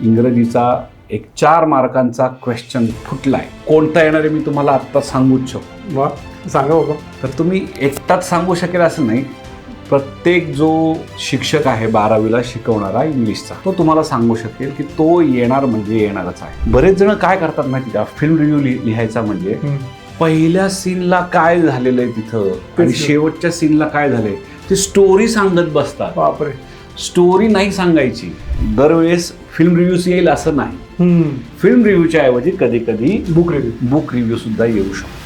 इंग्रजीचा एक 4 मार्कांचा क्वेश्चन फुटलाय. कोणता येणार आहे मी तुम्हाला आत्ता सांगूच शकतो. वा, सांगा बाबा. तर तुम्ही एकटाच सांगू शकेल असं नाही. प्रत्येक जो शिक्षक आहे 12वीला शिकवणारा इंग्लिशचा, तो तुम्हाला सांगू शकेल की तो येणार म्हणजे येणारच आहे. बरेच जण काय करतात माहिती का, फिल्म रिव्ह्यू लिहायचा म्हणजे पहिल्या सीनला काय झालेलं आहे तिथं आणि शेवटच्या सीनला काय झालंय ते स्टोरी सांगत बसतात. बापरे, स्टोरी नाही सांगायची. दरवेळेस फिल्म रिव्ह्यूज येईल असं नाही. फिल्म रिव्ह्यूच्या ऐवजी कधी कधी बुक रिव्ह्यू सुद्धा येऊ शकतो.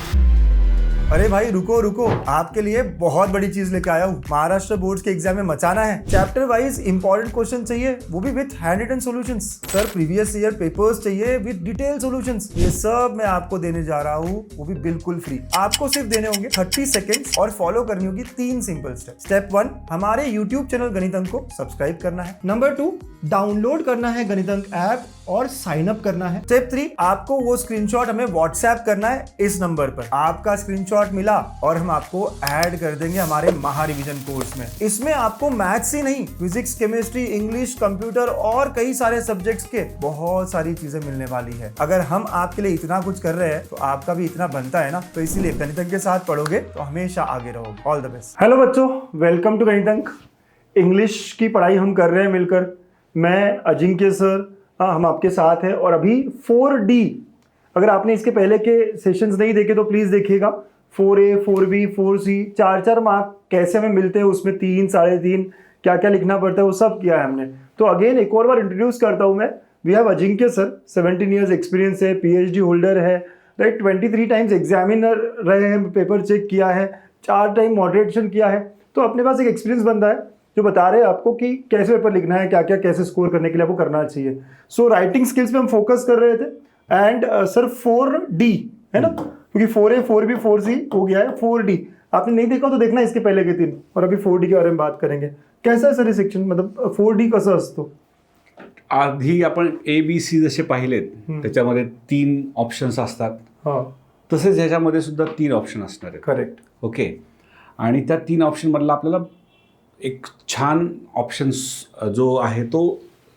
अरे भाई रुको रुको, आपके लिए बहुत बड़ी चीज लेके आया हूँ. महाराष्ट्र बोर्ड के एग्जाम में मचाना है. चैप्टर वाइज इंपॉर्टेंट क्वेश्चन चाहिए, वो भी with hand return solutions. Sir previous year papers चाहिए विथ डिटेल सॉल्यूशंस. ये सब मैं आपको देने जा रहा हूँ, वो भी बिल्कुल फ्री. आपको सिर्फ देने होंगे 30 सेकेंड्स और फॉलो करनी होगी 3 सिंपल स्टेप. स्टेप 1, हमारे यूट्यूब चैनल गणित अंक को सब्सक्राइब करना है. नंबर 2, डाउनलोड करना है गणित अंक ऐप और साइन अप करना है. स्टेप 3, आपको वो स्क्रीनशॉट हमें व्हाट्सएप करना है इस नंबर पर. आपका स्क्रीनशॉट मिला और हम आपको ऐड कर देंगे हमारे महा रिवीजन कोर्स में. इसमें आपको मैथ्स ही नहीं, फिजिक्स, केमिस्ट्री, इंग्लिश, कंप्यूटर और कई सारे सब्जेक्ट्स के बहुत सारी चीजें मिलने वाली है. अगर हम आपके लिए इतना कुछ कर रहे हैं तो आपका भी इतना बनता है ना. तो इसीलिए गणित अंक के साथ पढ़ोगे तो हमेशा आगे रहोगे. All the best. हेलो बच्चों, वेलकम टू गणित अंक. इंग्लिश की पढ़ाई हम कर रहे हैं मिलकर. मैं अजिंक्य सर, हम आपके साथ हैं. और अभी 4D, अगर आपने इसके पहले के सेशंस नहीं देखे तो प्लीज़ देखिएगा. 4A, 4B, 4C, 4 मार्क कैसे हमें मिलते हैं, उसमें 3, 3.5 क्या क्या लिखना पड़ता है, वो सब किया है हमने. तो अगेन एक और बार इंट्रोड्यूस करता हूँ मैं. We have Ajinkya sir, 17 years experience है, PhD होल्डर है, राइट. 23 टाइम्स एग्जामिनर रहे हैं, पेपर चेक किया है, 4 टाइम मॉडरेशन किया है. तो अपने पास एक एक्सपीरियंस बंदा है जो बता रहे हैं आपको कि कैसे पेपर लिखना है, क्या क्या कैसे स्कोर करने के लिए आपको करना चाहिए. सो राइटिंग स्किल्स पे हम फोकस कर रहे थे. एंड सर 4D है ना, क्योंकि 4A, 4B, 4C हो गया है. 4D आपने नहीं देखा तो देखना इसके पहले के 3, और अभी 4D के बारे में बात करेंगे. कैसा आहे सर हे सेक्शन, मतलब 4D कसं असतो? आधी आपण ABC जसे पाहिलेत त्याच्यामध्ये 3 ऑप्शन्स असतात. हां, तसेच ह्याच्यामध्ये सुद्धा 3 ऑप्शन असणार आहेत. करेक्ट. ओके. आणि त्या 3 ऑप्शनमधला आपल्याला एक छान ऑप्शन जो आहे तो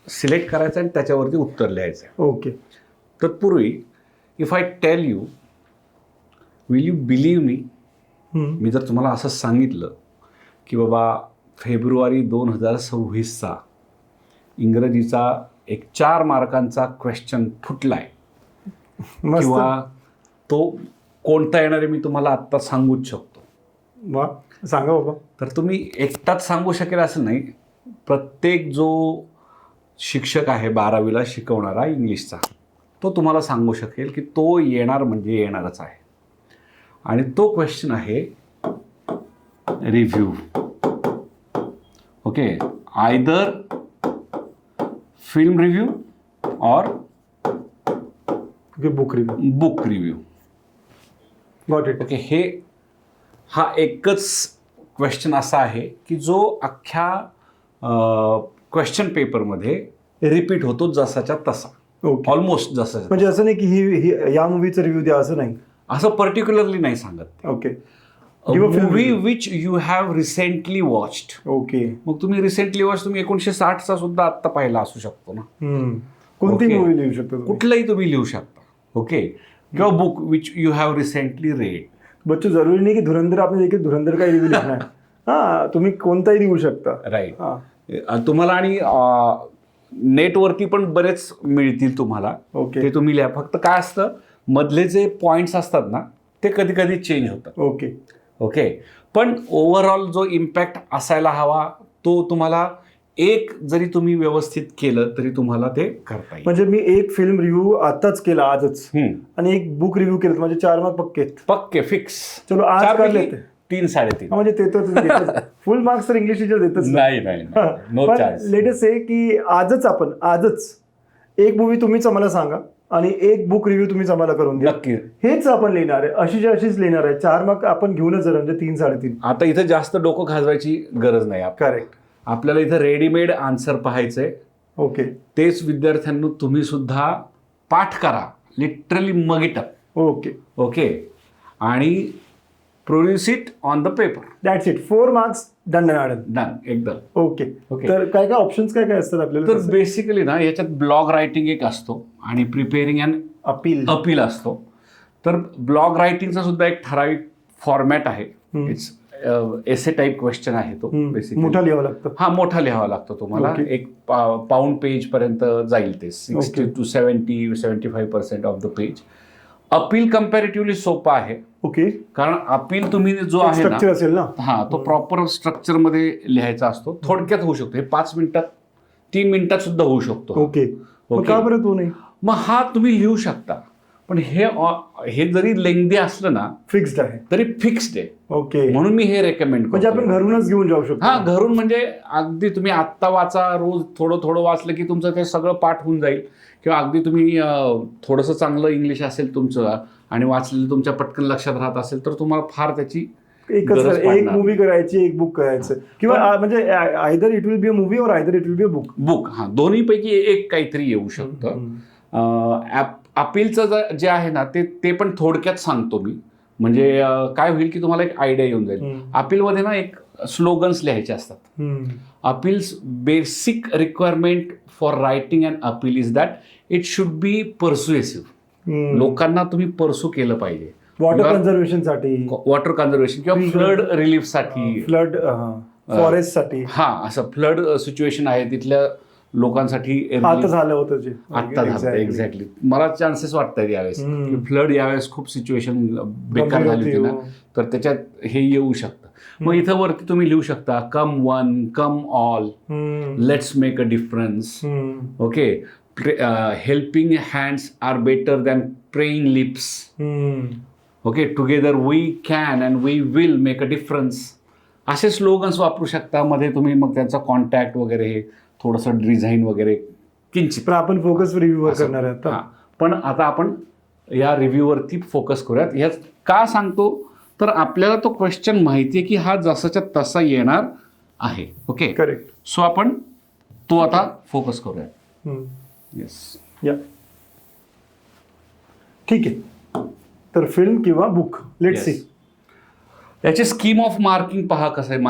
सिलेक्ट करायचा आणि त्याच्यावरती उत्तर लिहायचं आहे. ओके. तत्पूर्वी if I tell you, will you believe me, मी जर तुम्हाला असं सांगितलं की बाबा फेब्रुवारी 2026चा इंग्रजीचा एक 4 मार्कांचा क्वेश्चन फुटलाय किंवा तो कोणता येणार आहे मी तुम्हाला आत्ता सांगूच शकतो. वा, सांगा बाबा. तर तुम्ही एकटाच सांगू शकेल असं नाही. प्रत्येक जो शिक्षक आहे 12वीला शिकवणारा इंग्लिशचा, तो तुम्हाला सांगू शकेल की तो येणार म्हणजे येणारच आहे. आणि तो क्वेश्चन आहे review. Okay. Either film review और book review. Got it. Okay. हा एकच क्वेश्चन असा आहे की जो अख्ख्या क्वेश्चन पेपरमध्ये रिपीट होतो जसाच्या तसा. ओके. ऑलमोस्ट जसा. म्हणजे असं नाही की ही या मूवीचा रिव्ह्यू द्या असं नाही. असं पर्टिक्युलरली नाही सांगत. Okay. Movie which you have recently watched. Okay. मग तुम्ही रिसेंटली वॉच तुम्ही 1960चा सुद्धा आत्ता पाहिला असू शकतो ना. कोणती Okay. मूवी लिहू शकतो? कुठलाही तुम्ही लिहू शकता. ओके. किंवा book which you have recently red. बच्चों, जरूरी नहीं कि धुरंधर आपने देखी धुरंधर का रिव्ह्यू लिखना है. हाँ, तुम्ही कोणताही लिहू शकता. राईट. हाँ. तुम्हाला आणि नेटवरती पण बरेच मिळतील तुम्हाला. ओके. ते तुम्ही लिहा. फक्त काय असतं, मधले जे पॉईंट्स असतात ना ते कधी कधी चेंज होतात. ओके. ओके. पण ओव्हरऑल जो इम्पॅक्ट असायला हवा तो तुम्हाला एक जरी तुम्ही व्यवस्थित केलं तरी तुम्हाला ते करता येईल. म्हणजे मी एक फिल्म रिव्ह्यू आताच केला आजच, आणि एक बुक रिव्ह्यू केलं, म्हणजे 4 मार्क पक्के. पक्के फिक्स. चलो आज कर लेते. 3, 3.5. म्हणजे ते तर फुल मार्क्स तर इंग्लिश टीचर देतच नाही. No chance. लेटेस्ट से की आजच एक मूवी तुम्हीच आम्हाला सांगा आणि एक बुक रिव्ह्यू तुम्हीच आम्हाला करून द्या. नक्की. हेच आपण लिहिणार आहे, अशीच लिहिणार आहे. 4 मार्क आपण घेऊनच जर, म्हणजे 3, 3.5. आता इथं जास्त डोकं खाजवायची गरज नाही. करेक्ट. आपल्याला इथं रेडीमेड आन्सर पाहायचंय. ओके. तेच विद्यार्थ्यांना तुम्ही सुद्धा पाठ करा, लिटरली मग इट अप. ओके. ओके. आणि produce it on the paper. That's it. 4 marks done एकदम. ओके. Okay. तर काय काय ऑप्शन्स काय काय असतात आपल्याला? तर बेसिकली ना याच्यात ब्लॉग रायटिंग एक असतो आणि प्रिपेअरिंग अँड अपील असतो. तर ब्लॉग रायटिंगचा सुद्धा एक ठराविक फॉर्मॅट आहे. इट्स एसे टाईप क्वेश्चन आहे तो बेसिकली. मोठा लिहावं लागतं. हा मोठा लिहावा लागतो तुम्हाला. Okay. एक पाऊंड पेज पर्यंत जाईल ते. 60 to 75% of the page. Appeal comparatively सोपा आहे. ओके. कारण अपील तुम्ही जो आहे स्ट्रक्चर ना असेल ना. हा तो प्रॉपर स्ट्रक्चर मध्ये लिहायचा असतो. थोडक्यात होऊ शकतो. हे 5 मिनिटात 3 मिनिटात सुद्धा होऊ शकतो. ओके. मग का बरं तो नाही? मग हा तुम्ही लिहू शकता. पण हे जरी लेंदी असलं ना फिक्स्ड आहे. तरी फिक्स्ड आहे. ओके. म्हणून मी हे रेकमेंड म्हणजे आपण घरूनच घेऊन जाऊ शकतो. हा घरून म्हणजे अगदी तुम्ही आत्ता वाचा. रोज थोडं थोडं वाचलं की तुमचं ते सगळं पाठ होऊन जाईल. किंवा अगदी तुम्ही थोडंसं चांगलं इंग्लिश असेल तुमचं आणि वाचलेलं तुमच्या पटकन लक्षात राहत असेल तर तुम्हाला फार त्याची गरज एक पडणार. मूवी करायची, एक बुक करायचं, किंवा म्हणजे either it will be a movie और either it will be a book. हा दोन्ही पैकी एक काहीतरी येऊ शकतं. अपीलचं जे आहे ना ते पण थोडक्यात सांगतो मी. म्हणजे काय होईल की तुम्हाला एक आयडिया येऊन जाईल. अपीलमध्ये ना एक स्लोगन्स लिहायचे असतात. Appeals basic requirement for writing and appeal is that it should be persuasive. लोकांना तुम्ही परसू केलं पाहिजे. वॉटर कन्झर्वेशन साठी, वॉटर कन्झर्वेशन किंवा फ्लड रिलीफ साठी, फ्लड फॉरेस्ट साठी. हा असं फ्लड सिच्युएशन आहे तिथल्या लोकांसाठी. आता झालं होतं जे आत्ता झालं एक्झॅक्टली. मला चान्सेस वाटतात यावेळेस की फ्लड यावेळेस खूप सिच्युएशन बेकार झाली होती ना. तर त्याच्यात हे येऊ शकतं. मग इथं वरती तुम्ही लिहू शकता come one come all, let's make a difference. Okay. Helping hands are better than praying lips. Okay. Together we can and we will make a difference. असे स्लोगन्स वापरू शकता. मध्ये तुम्ही मग त्यांचा कॉन्टॅक्ट वगैरे हे थोडंसं डिझाईन वगैरे किंचित. पण आपण फोकस रिव्ह्यूवर करणार आहे आता. पण आता आपण या रिव्ह्यूवरती फोकस करूयात. ह्यात का सांगतो तर आपल्याला तो क्वेश्चन माहिती आहे की हा जसाच्या तसा येणार आहे. ओके. करेक्ट. सो आपण तो आता फोकस करूयात. येस. या ठीक आहे. तर फिल्म किंवा बुक, लेट्स सी. याची स्कीम ऑफ मार्किंग पहा कसं आहे.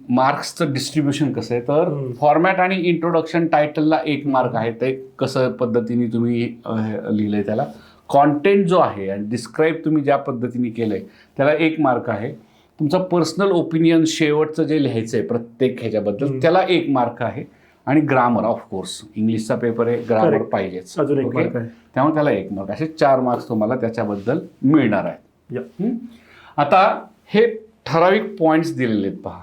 मार्क्सचं डिस्ट्रीब्युशन कसं आहे. तर फॉर्मॅट आणि इंट्रोडक्शन टायटलला 1 मार्क आहे. ते कसं पद्धतीने तुम्ही लिहिलंय त्याला. कॉन्टेंट जो आहे आणि डिस्क्राईब तुम्ही ज्या पद्धतीने केलंय त्याला 1 मार्क आहे. तुमचा पर्सनल ओपिनियन शेवटचं जे लिहायचं आहे प्रत्येक ह्याच्याबद्दल त्याला 1 मार्क आहे. आणि ग्रामर ऑफकोर्स इंग्लिशचा पेपर आहे, ग्रामर पाहिजेच. त्यामुळे त्याला 1 मार्क. असे 4 मार्क्स तुम्हाला त्याच्याबद्दल मिळणार आहेत. आता हे ठराविक पॉईंट्स दिलेले आहेत पहा.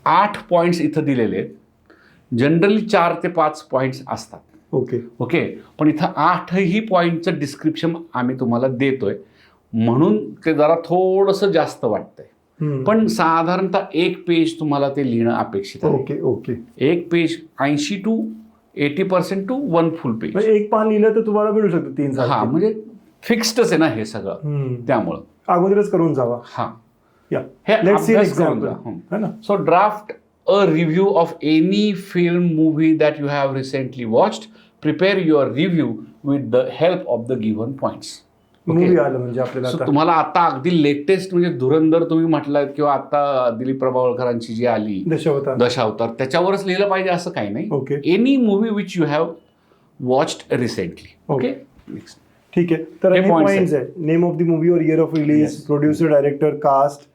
8 पॉईंट्स इथं दिलेले आहेत. जनरली 4 ते 5 पॉईंट्स असतात. ओके. पण इथं 8ही पॉईंटचं डिस्क्रिप्शन आम्ही तुम्हाला देतोय म्हणून ते जरा थोडंसं जास्त वाटतंय. पण साधारणतः 1 पेज तुम्हाला ते लिहिणं अपेक्षित आहे. Okay. 1 page 80 to 80% to 1 full page. 1 पान लिहिलं तर तुम्हाला मिळू शकतं 3. हा म्हणजे फिक्स्डच आहे ना हे सगळं. त्यामुळं अगोदरच करून जावा. हा. Let's see an example. So draft a review of any film movie that you have recently watched. Prepare your review with the help of the given points. Movie आलं म्हणजे आपल्याला तुम्हाला आता अगदी लेटेस्ट म्हणजे धुरंधर तुम्ही म्हटलं किंवा आता दिलीप प्रभावळकरांची जी आली दशावतार त्याच्यावरच लिहिलं पाहिजे असं काही नाही. Any movie which you have watched recently. Okay. ठीक आहे. तर पॉइंट्स आहे. नेम ऑफ द मूवी और year of release, producer, director, cast,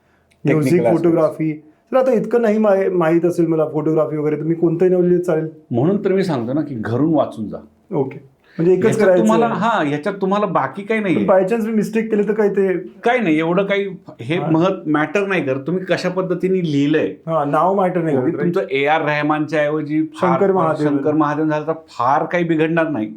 music, photography. तर आता इतकं नाही माहीत असेल मला फोटोग्राफी वगैरे, तुम्ही कोणतंही नाव लिहिलं चालेल. म्हणून तर मी सांगतो ना की घरून वाचून जा. ओके. म्हणजे एकच करायचं तुम्हाला. हा ह्याच्यात तुम्हाला बाकी काही नाही. बाय चान्स मी मिस्टेक केलं तर काही नाही एवढं काही हे मॅटर नाही करत तुम्ही कशा पद्धतीने लिहिलंय. नाव मॅटर नाही करत. तुमचं AR रहमानच्या ऐवजी शंकर महादेवन झालं तर फार काही बिघडणार नाही.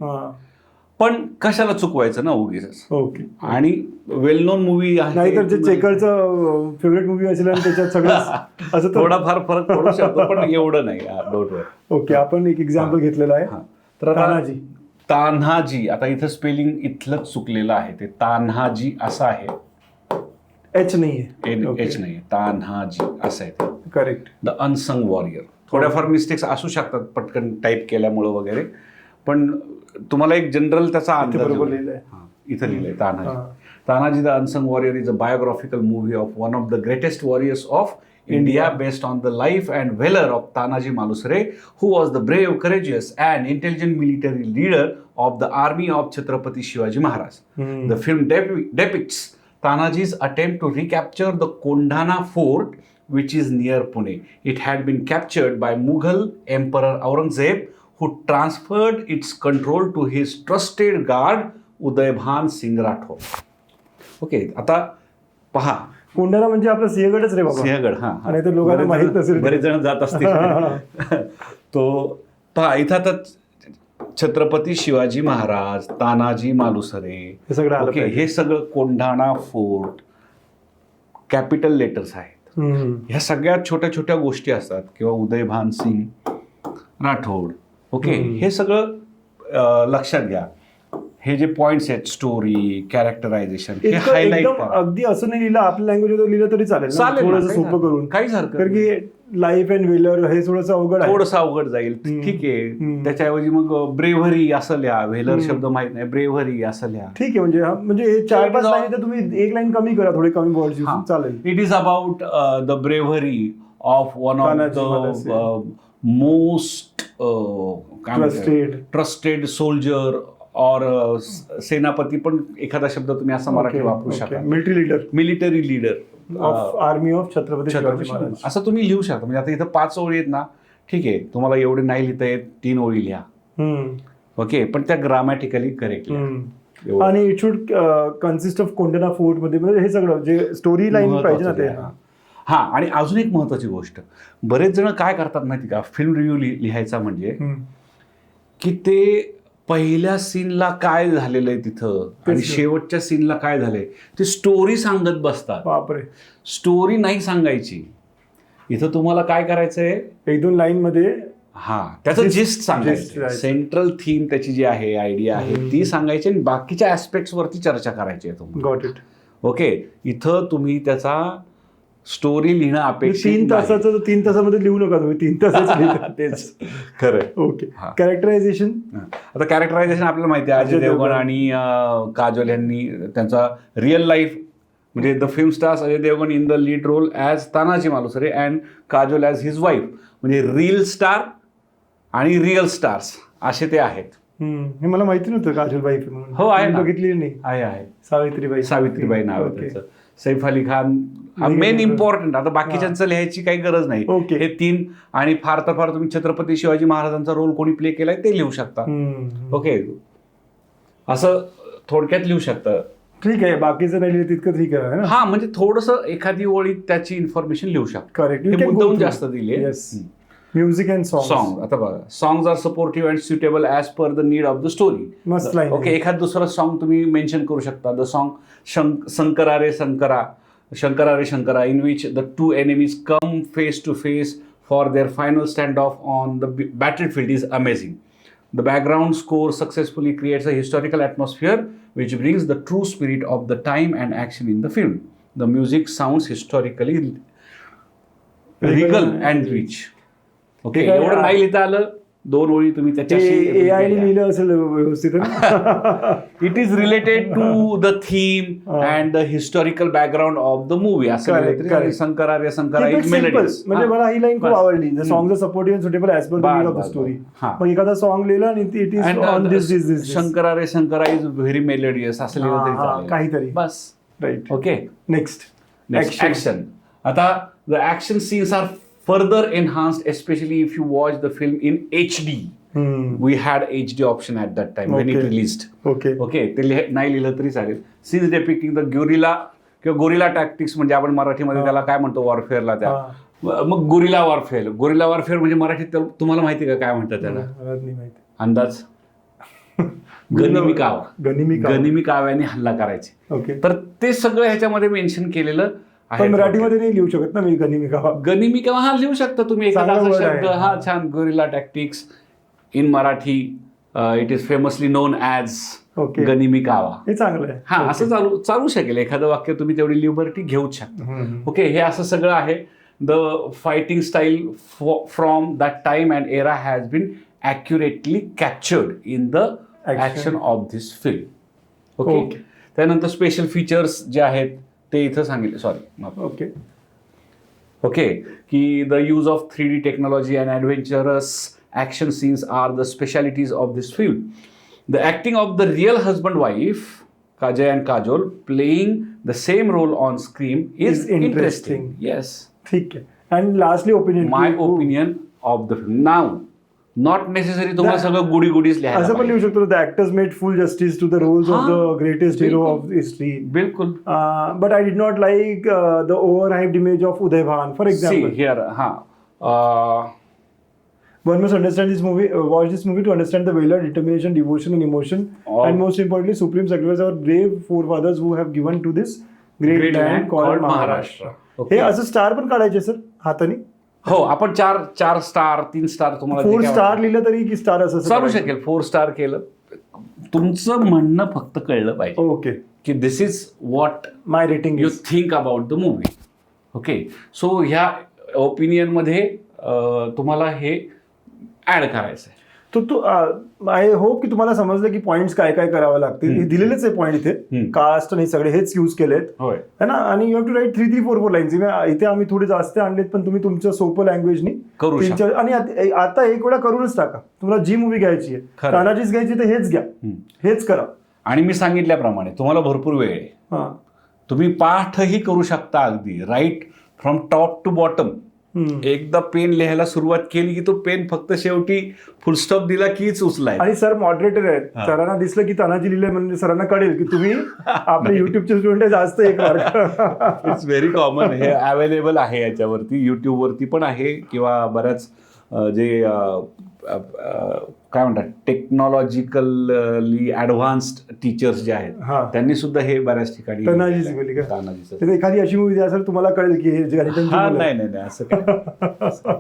पण कशाला चुकवायचं ना उगीच. ओके. आणि वेल नोन मूवी आहे. नाहीतर जे चेकरचं फेवरेट मूवी असेल आणि त्याच्यात सगळं असं थोडाफार फरक पडू शकतो पण एवढं नाही. Don't worry. ओके. आपण एक एक्झाम्पल घेतलेलं आहे. तर तान्हाजी. आता इथं स्पेलिंग इथलंच चुकलेलं आहे. ते तान्हाजी असं आहे. H नाहीये. H नाही. तान्हाजी असं आहे ते. करेक्ट. The unsung warrior. थोड्याफार मिस्टेक्स असू शकतात पटकन टाईप केल्यामुळं वगैरे. पण तुम्हाला एक जनरल त्याचा बरोबर लिहिलंय. इथं लिहिलंय Tanhaji. Tanhaji the unsung warrior is a biographical movie of one of the greatest warriors of India, based on the life and valor of Tanaji Malusre, who was the brave, courageous, and intelligent military leader of the army of Chhatrapati Shivaji Maharaj. The film depicts Tanaji's attempt to recapture the Kondhana fort, which is near Pune. It had been captured by Mughal Emperor Aurangzeb, who transferred its control to his trusted guard Udaybhan Singh Rathod. Okay, आता पहा कोंढाणा म्हणजे आपला सिंहगडच रे बाबा. सिंहगड. हा आणि ते लोकांना माहित नसेल. बरेच जण जात असतील. तो पहा इथं आता छत्रपती शिवाजी महाराज, तानाजी मालुसरे, हे सगळं आलं ओके, पाहिजे. हे सगळं कोंढाणा फोर्ट कॅपिटल लेटर्स आहेत. ह्या सगळ्यात छोट्या छोट्या गोष्टी असतात किंवा उदयभान सिंग राठोड. ओके, हे सगळं लक्षात घ्या. हे जे पॉइंट्स आहेत, स्टोरी, कॅरेक्टरायझेशन, हे हायलाइट एकदम करा. अगदी असं नाही लिहिलं, आपल्या लँग्वेज लिहिलं तरी चालेल ना? चालेल ना, थोडंसं काही सोपं हरकत करून. काहीच हरकत कारण की लाईफ अँड व्हेलर हे थोडंसं अवघड आहे. थोडंसं अवघड जाईल. ठीक आहे, त्याच्याऐवजी मग ब्रेव्हरी असं लिहा. व्हेलर शब्द माहित नाही, ब्रेव्हरी असं लिहा. ठीक आहे. म्हणजे म्हणजे हे 4-5 लाईन तर तुम्ही एक लाईन कमी करा, थोडे कमी वर्ड्स यूज चालेल. It is about the bravery of one of Tanaji the most trusted soldier और सेनापती, पण एखादा शब्द तुम्ही असा मराठी वापरू शकता. Military leader of army of Chhatrapati Shivaji Maharaj असं तुम्ही लिहू शकता. म्हणजे आता इथं 5 ओळी आहेत ना, ठीक आहे, तुम्हाला एवढे नाही लिहिता येत, 3 ओळी लिहा. ओके, पण त्या ग्रामॅटिकली करेक्ट. आणि it should consist of Kondhana fort मध्ये, म्हणजे हे सगळं जे स्टोरी लाईन पाहिजे ना ते. हा, आणि अजून एक महत्वाची गोष्ट, बरेच जण काय करतात माहिती का, फिल्म रिव्ह्यू लिहायचा म्हणजे की ते पहिल्या सीनला काय झालेलं आहे तिथं आणि शेवटच्या सीनला काय झालंय ते स्टोरी सांगत बसतात. बापरे, स्टोरी नाही सांगायची. इथं तुम्हाला काय करायचंय, 1-2 लाईन मध्ये त्याचं जिस्ट सांगायचं. सेंट्रल थीम त्याची जी आहे, आयडिया आहे, ती सांगायची आणि बाकीच्या ऍस्पेक्ट्स वरती चर्चा करायची आहे तुम्हाला. Got it. ओके, इथं तुम्ही त्याचा स्टोरी लिहिणं अपेक्षित 3 तासाचं 3 तासामध्ये लिहू नका तुम्ही, 3 तासाचं. तेच खरं. Okay, characterisation. आता कॅरेक्टरायझेशन आपल्याला माहिती आहे, अजय देवगण आणि काजोल यांनी त्यांचा रिअल लाईफ, म्हणजे the film stars Ajay Devgan in the lead role as Tanaji Malusare and Kajol as his wife, म्हणजे रिअल स्टार आणि रिअल स्टार्स असे ते आहेत. हे मला माहिती नव्हतं काजोल बाई म्हणून. हो, आहे, बघितली नाही. आहे सावित्रीबाई नाव आहे त्याचं. Saif Ali Khan main important. आता बाकीच्यांचं लिहायची काही गरज नाही. हे 3, आणि फार तर फार तुम्ही छत्रपती शिवाजी महाराजांचा रोल कोणी प्ले केलाय ते लिहू शकता. ओके, असं थोडक्यात लिहू शकता. ठीक आहे, बाकीचं नाही लिहिलं तितकं ठीक आहे ना. हा, म्हणजे थोडंसं एखादी ओळी त्याची इन्फॉर्मेशन लिहू शकता. करेक्ट. मुद्दाम जास्त दिले. Music and song. आता बघा, songs are supportive and suitable as per the need of the story. मस्त लाईन. ओके, एखाद दुसरं सॉंग तुम्ही मेन्शन करू शकता. द सॉंग शंकरा रे Shankara, in which the 2 enemies come face to face for their final standoff on the battlefield is amazing. The background score successfully creates a historical atmosphere which brings the true spirit of the time and action in the film. The music sounds historically regal and rich. Okay, एवढं नाही लिहिता आलं, 2 ओळी तुम्ही त्याच्याशी AI ने लिहिलं असेल व्यवस्थित. It is related to the theme and the historical background of the movie. असं शंकरा रे शंकरा इज मेलोडियस. म्हणजे मला ही लाईन खूप आवडली. The song is supportive and suitable as per the need of the story. मग एखादा सॉंग लिहिलं आणि it is on this Shankara रे शंकरा इज व्हेरी मेलोडियस असं लिहिलं तरी चालेल काहीतरी. बस. राईट. Okay, next action. आता the action scenes are further enhanced, especially if you watch the film in HD. We had HD option at that time when it released. Okay, ते नाही लिहिलं तरी चालेल. Scenes depicting the guerrilla किंवा gorilla tactics, म्हणजे आपण मराठीमध्ये त्याला काय म्हणतो, वॉरफेअरला. त्या मग गोरिला वॉरफेअर म्हणजे मराठीत तुम्हाला माहिती का काय म्हणतात त्याला? अंदाज? गनिमी काव्याने हल्ला करायचे. तर ते सगळं ह्याच्यामध्ये मेन्शन केलेलं. मराठीमध्ये नाही लिहू शकत ना मी गनिमी कावा. हा लिहू शकता तुम्ही एखादा शब्द. हा, छान. Guerrilla tactics in Marathi it is famously known as Ganimi Kava. हे चांगलं आहे. हा, असं चालू शकेल एखादं वाक्य. तुम्ही तेवढी लिबर्टी घेऊच शकता. ओके, हे असं सगळं आहे. The fighting style from that time and era has been accurately captured in the action of this film. Okay, त्यानंतर स्पेशल फीचर्स जे आहेत ते इथं सांगितले. सॉरी. ओके, ओके की the use of 3D technology and adventurous action scenes are the specialities of this film. The acting of the real husband wife Kajay and Kajol playing the same role on screen is Is interesting. interesting. Yes. ठीक है. And lastly, opinion. My opinion of the film. Now, not necessary तुम्हाला सगळं गुडी goodies लिहायला असं पण लिहू पाहिजे. शकतो, the actors made full justice to the roles of the greatest hero बिलकुल. of history. बिलकुल. But I did not like the overhyped image of Uday Bhan, for example. See here, One must understand this movie, watch this movie to understand the valor, determination, devotion, and emotion, and most importantly, supreme sacrifice of our brave forefathers who have given to this great land called Maharashtra. Okay. हे असं star पण काढायचे sir हाताने. हो, आपण 4 star 3 star तुम्हाला 4 जे काय स्टार वाटतं. लिहिलं तरी की स्टार असं चालू शकेल. 4 स्टार केलं. तुमचं म्हणणं फक्त कळलं पाहिजे ओके. की this is what my rating you think about the movie. Okay, so ह्या ओपिनियनमध्ये तुम्हाला हे ऍड करायचं आहे. तो आय होप की तुम्हाला समजलं की पॉइंट्स काय काय करावं लागतील. हे दिलेलेच आहे पॉईंट इथे, कास्ट आणि सगळे हेच यूज केलेत होय है ना. आणि you have to write 3-4 lines. इथे आम्ही थोडे जास्त आणलेत, पण तुम्ही तुमच्या सोपं लँग्वेजनी करू शकता. आणि आता एक वेळा करूनच टाका. तुम्हाला जी मूवी घ्यायची आहे, खरं. तानाजीच घ्यायची तर हेच घ्या, हेच करा. आणि मी सांगितल्याप्रमाणे तुम्हाला भरपूर वेळ आहे. हा. तुम्ही पाठही करू शकता अगदी right from top to bottom. एकदा पेन लिहायला सुरुवात केली की तो पेन फक्त शेवटी फुलस्टॉप दिला कीच उचलाय. आणि सर मॉडरेटर आहेत, सरांना दिसलं की तानाजी लिहिलंय म्हणजे सरांना कळेल की तुम्ही आपले युट्यूबचे स्टुडंट जास्त एक मार्क. It's very common. हे अवेलेबल आहे याच्यावरती, युट्यूबवरती पण आहे किंवा बऱ्याच जे काय म्हणतात टेक्नॉलॉजिकली ॲडव्हान्स्ड टीचर्स जे आहेत हा. त्यांनी सुद्धा हे बऱ्याच ठिकाणी तानाजीच बोलली का? तानाजीचं. तर एखादी अशी मूवी द्या सर, तुम्हाला कळेल की हे जे गणितांची हा मुलं आहेत. नाही असं काय.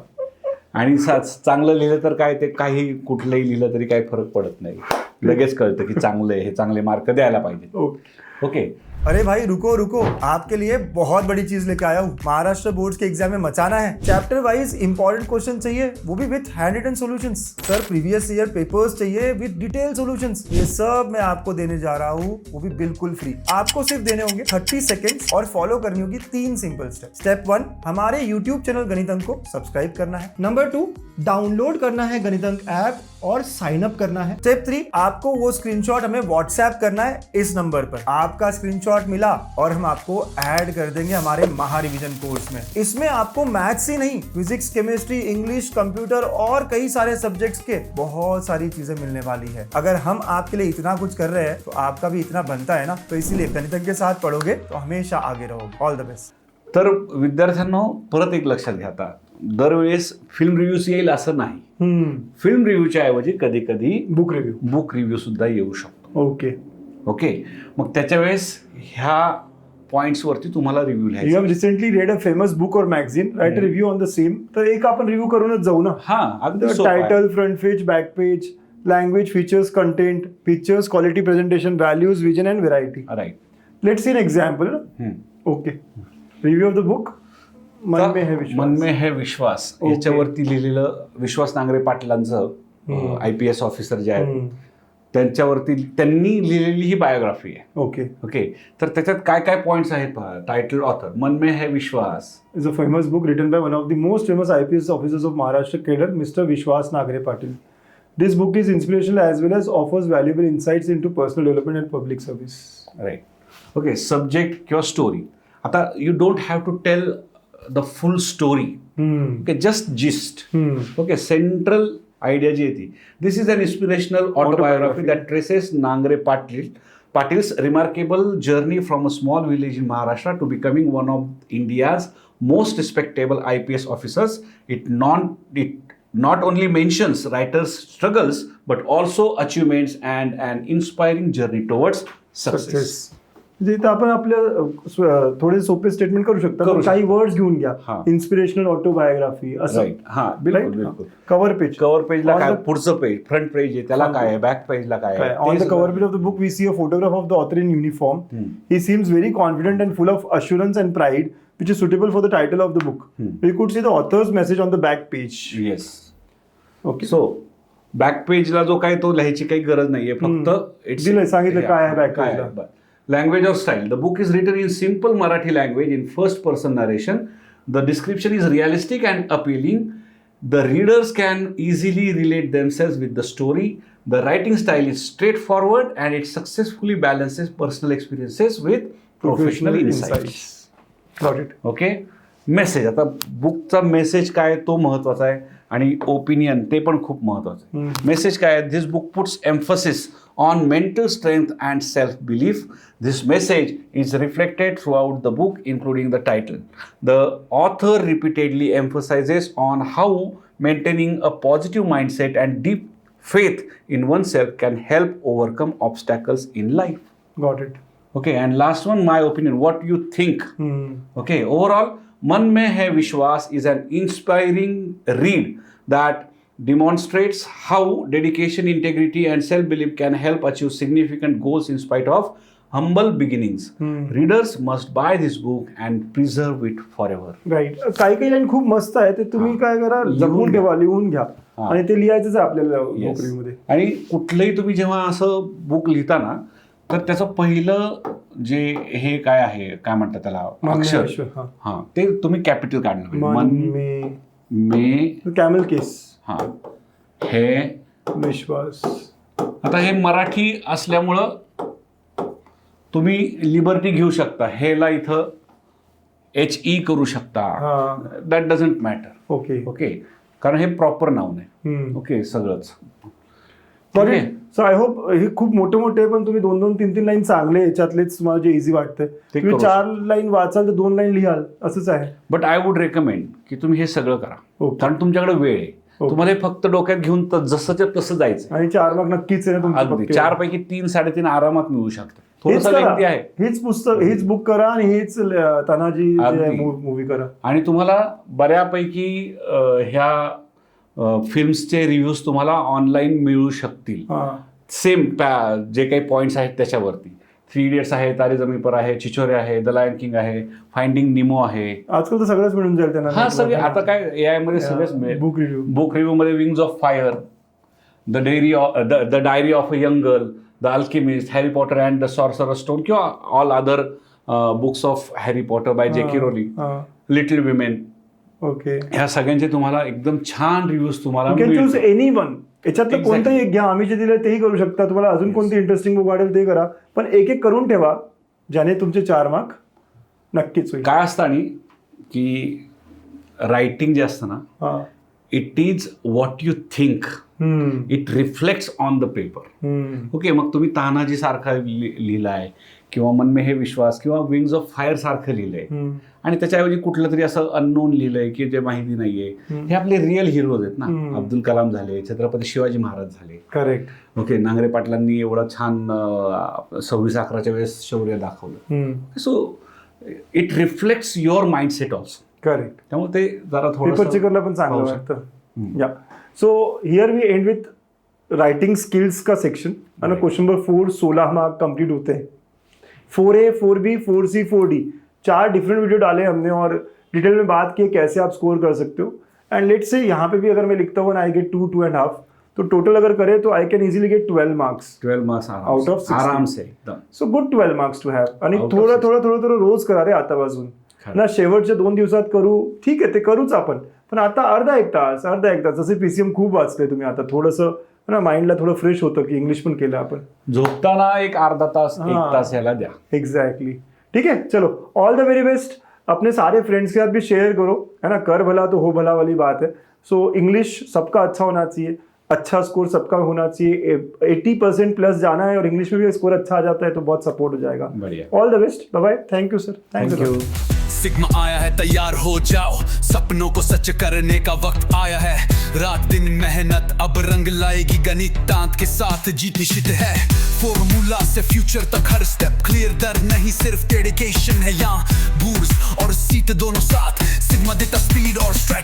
आणि चांगलं लिहिलं तर काय, ते काही कुठलंही लिहिलं तरी काही फरक पडत नाही. लगेच कळतं की चांगलं आहे, हे चांगले मार्क द्यायला पाहिजे. ओके. ओके. अरे भाई रुको रुको, आपके लिए बहुत बड़ी चीज लेके आया हूँ. महाराष्ट्र बोर्ड के एग्जाम में मचाना है. चैप्टर वाइज इंपॉर्टेंट क्वेश्चन चाहिए, वो भी with hand return solutions. Sir previous year papers चाहिए विथ डिटेल सॉल्यूशंस. ये सब मैं आपको देने जा रहा हूँ, वो भी बिल्कुल फ्री. आपको सिर्फ देने होंगे 30 सेकेंड्स और फॉलो करनी होगी 3 सिंपल स्टेप. स्टेप 1, हमारे यूट्यूब चैनल गणितंक को सब्सक्राइब करना है. नंबर 2, डाउनलोड करना है गणितंक ऐप और साइन अप करना है. स्टेप 3, आपको वो स्क्रीनशॉट हमें व्हाट्सएप करना है इस नंबर पर. आपका स्क्रीनशॉट मिला और हम आपको ऐड कर देंगे हमारे महा रिवीजन कोर्स में. इसमें आपको मैथ्स ही नहीं, फिजिक्स, केमिस्ट्री, इंग्लिश, कंप्यूटर और कई सारे सब्जेक्ट्स के बहुत सारी चीजें मिलने वाली है. अगर हम आपके लिए इतना कुछ कर रहे हैं तो आपका भी इतना बनता है ना. तो इसीलिए गणितज्ञ के साथ पढ़ोगे तो हमेशा आगे रहोगे. All the best. तर विद्यार्थ्यांनो परत एक लक्षात घ्या, आता दरवेळेस फिल्म रिव्ह्यूज येईल असं नाही. फिल्म रिव्ह्यूच्या ऐवजी कधी कधी बुक रिव्ह्यू सुद्धा येऊ शकतो. ओके. ओके, मग त्याच्या वेळेस ह्या पॉइंट्सवरती तुम्हाला रिव्ह्यू यू लिहायचा. Have recently read a famous book और magazine, write a review on the same. तर एक आपण रिव्ह्यू करूनच जाऊ ना. हा, अगदी सोपं आहे. Title, front page, back page, language, features, content, pictures, quality, presentation, values, vision and variety. Right. Let's see an example. Okay. Review of the book मन में है विश्वास. मन में है विश्वास याच्यावरती लिहिलेलं विश्वास नांगरे पाटलांचं IPS ऑफिसर जे आहेत त्यांच्यावरती त्यांनी लिहिलेली ही बायोग्राफी आहे. ओके. ओके, तर त्याच्यात काय काय पॉइंट्स आहेत पहा. टायटल, ऑथर मन में है विश्वास is a famous book written by one of the most famous IPS officers of Maharashtra cadre, Mr. Vishwas Nagre Patil. This book is inspirational as well as offers valuable insights into personal development and public service. Right. Okay, subject किंवा story. आता you don't have to tell the full story. Okay, just gist. Okay, central idea जी आहे ती, this is an inspirational autobiography that traces Nangare Patil's remarkable journey from a small village in Maharashtra to becoming one of India's most respectable IPS officers. It not only mentions writers' struggles but also achievements and an inspiring journey towards success. म्हणजे इथं आपण आपल्या थोडे सोपे statement करू शकता. काही words घेऊन घ्या. इन्स्पिरेशनल ऑटोबायोग्राफी असं. हा, बिलकुल. कव्हर पेजला काय, पुढचं पेज, फ्रंट पेज आहे त्याला काय आहे, बॅक पेजला काय आहे. On the cover page of the book we see a photograph of the author in uniform. He seems very confident and full of assurance and pride which is suitable for the title of the book. We could see the author's message on the back page. Yes. Okay. So back पेजला जो काय तो लिहायची काही गरज नाहीये, फक्त सांगितलं काय आहे back पेजला. Language or style. The book is written in simple Marathi language in first person narration The description is realistic and appealing. The readers can easily relate themselves with the story. The writing style is straightforward and it successfully balances personal experiences with professional insights. Got it. Okay, message, आता बुकचा message काय तो महत्वाचा आहे आणि opinion ते पण खूप महत्वाचं आहे. मेसेज काय आहे? This book puts emphasis on mental strength and self belief. This message is reflected throughout the book including the title. The author repeatedly emphasises on how maintaining a positive mindset and deep faith in oneself can help overcome obstacles in life. Got it. Okay, and last one, my opinion, what you think. Okay, overall, मन में है विश्वास is an inspiring read that demonstrates how dedication, integrity and self-belief can help achieve significant goals in spite of humble beginnings. Readers must buy this book and preserve it forever. Right. काही line खूप मस्त आहे ते तुम्ही काय करा, जपून ठेवा, लिहून घ्या आणि ते लिहायचंच आहे आपल्याला Yes. नोकरीमध्ये. आणि कुठलंही तुम्ही जेव्हा असं बुक लिहिता ना, तर त्याचं पहिलं जे हे काय आहे, काय म्हणतात त्याला, अक्षर, हा, ते तुम्ही कॅपिटल काढणं. मन मे कॅमल केस, हा, हे विश्वास. आता हे मराठी असल्यामुळं तुम्ही लिबर्टी घेऊ शकता, हेला इथं HE करू शकता, that doesn't matter. Okay okay, कारण हे प्रॉपर नाऊन आहे. ओके, सगळंच. सो आय होप हे खूप मोठे मोठे पण तुम्ही 2-2, 3-3 लाईन चांगले याच्यातलेच तुम्हाला जे इझी वाटतंय तुम्ही 4 लाईन वाचाल तर 2 लाईन लिहाल, असंच आहे. बट आय वुड रेकमेंड की तुम्ही हे सगळं करा, कारण तुमच्याकडे वेळ आहे. तुम्हाला हे फक्त डोक्यात घेऊन जसंच्या तसं जायचं आणि 4 मार्क नक्कीच आहे ना अगदी. 4 पैकी 3-3.5 आरामात मिळू शकतात. हेच थोडंसं लेंथी आहे. हेच पुस्तक, हेच बुक करा आणि हेच तानाजी मूवी करा. आणि तुम्हाला बऱ्यापैकी ह्या फिल्म्सचे रिव्ह्यूज तुम्हाला ऑनलाईन मिळू शकतील. सेम जे काही पॉईंट्स आहेत त्याच्यावरती. 3 इडियट्स आहे, तारे जमीन पर आहे, छिछोरे आहे, द लायन किंग आहे, फाइंडिंग निमो आहे. आजकाल तर सगळंच मिळून जाईल त्यांना. हा, सगळे आता काय AI मध्ये सगळेच मिळेल. बुक रिव्ह्यू मध्ये wings of fire, the diary of a young girl, the alchemist, Harry Potter and the sorcerer stone किंवा all other books of Harry Potter by J.K. Rowling, little women. Okay, ह्या सगळ्यांचे तुम्हाला एकदम छान reviews तुम्हाला choose anyone. याच्यातलं कोणतंही एक घ्या, आम्ही जे दिलं तेही करू शकता. तुम्हाला अजून कोणती इंटरेस्टिंग बुक वाटेल ते करा, पण एक करून ठेवा ज्याने तुमचे 4 मार्क नक्कीच होईल. काय असतं आणि की रायटिंग जे असतं ना, it is what you think, it reflects on the paper. Okay, मग तुम्ही तानाजी सारखा लिहिलाय किंवा मन में हे विश्वास किंवा विंग्स ऑफ फायर सारखं लिहिलंय आणि त्याच्याऐवजी कुठलं तरी असं अननोन लिहिलंय की जे माहिती नाहीये. हे आपले रिअल हिरोज आहेत ना. अब्दुल कलाम झाले, छत्रपती शिवाजी महाराज झाले. करेक्ट. ओके, नांगरे पाटलांनी एवढं छान 26/11च्या वेळेस शौर्य दाखवलं. So it reflects your mindset also. Correct. त्यामुळे ते जरा थोडं पेपर चेकरला पण चांगलं वाटतं. Yeah, so here we end with writing skills का सेक्शन. और क्वेश्चन नंबर 4 16 मार्क कंप्लीट होते हैं. 4A, 4B, 4C, 4D 4 different video डाले हमने और डिटेल में बात की कैसे आप स्कोर कर सकते हो. एंड लेट्स से यहाँ पे भी अगर मैं लिखता हूँ आई गेट 2.5, तो टोटल अगर करें तो I can easily get 12 marks. 12 marks out of 60. आराम से एकदम. So good 12 marks to have. आणि थोडं रोज करा रे आतापासून ना. शेवटच्या 2 दिवसात करू, ठीक आहे ते करूच आपण, पण आता अर्धा एक तास जसे PCM खूप वाचले तुम्ही आता, थोडंसं ना माइंडला थोडं फ्रेश होतं की इंग्लिश पण केलं आपण. झोपताना एक अर्धा तास 1 तास याला द्या. एग्जैक्टली. ठीक है, चलो ऑल द वेरी बेस्ट. अपने सारे फ्रेंड्स के साथ भी शेयर करो, है ना. कर भला तो हो भला वाली बात है. सो इंग्लिश सबका अच्छा होना चाहिए, अच्छा स्कोर सबका होना चाहिए. 80% प्लस जाना है और इंग्लिश में भी स्कोर अच्छा आ जाता है तो बहुत सपोर्ट हो जाएगा. All the best. Bye bye. Thank you sir. Thank you. Sigma आया है, तैयार हो जाओ, सपनों को सच करने का वक्त आया है. रात दिन मेहनत अब रंग लाएगी, गणित तांत के साथ जीत निश्चित है. फॉर्मूला से फ्यूचर तक हर स्टेप क्लियर, डर नहीं सिर्फ डेडिकेशन है यहाँ. बूस्ट और सीट दोनों साथ, सिग्मा देता स्पीड और स्ट्रेटजी.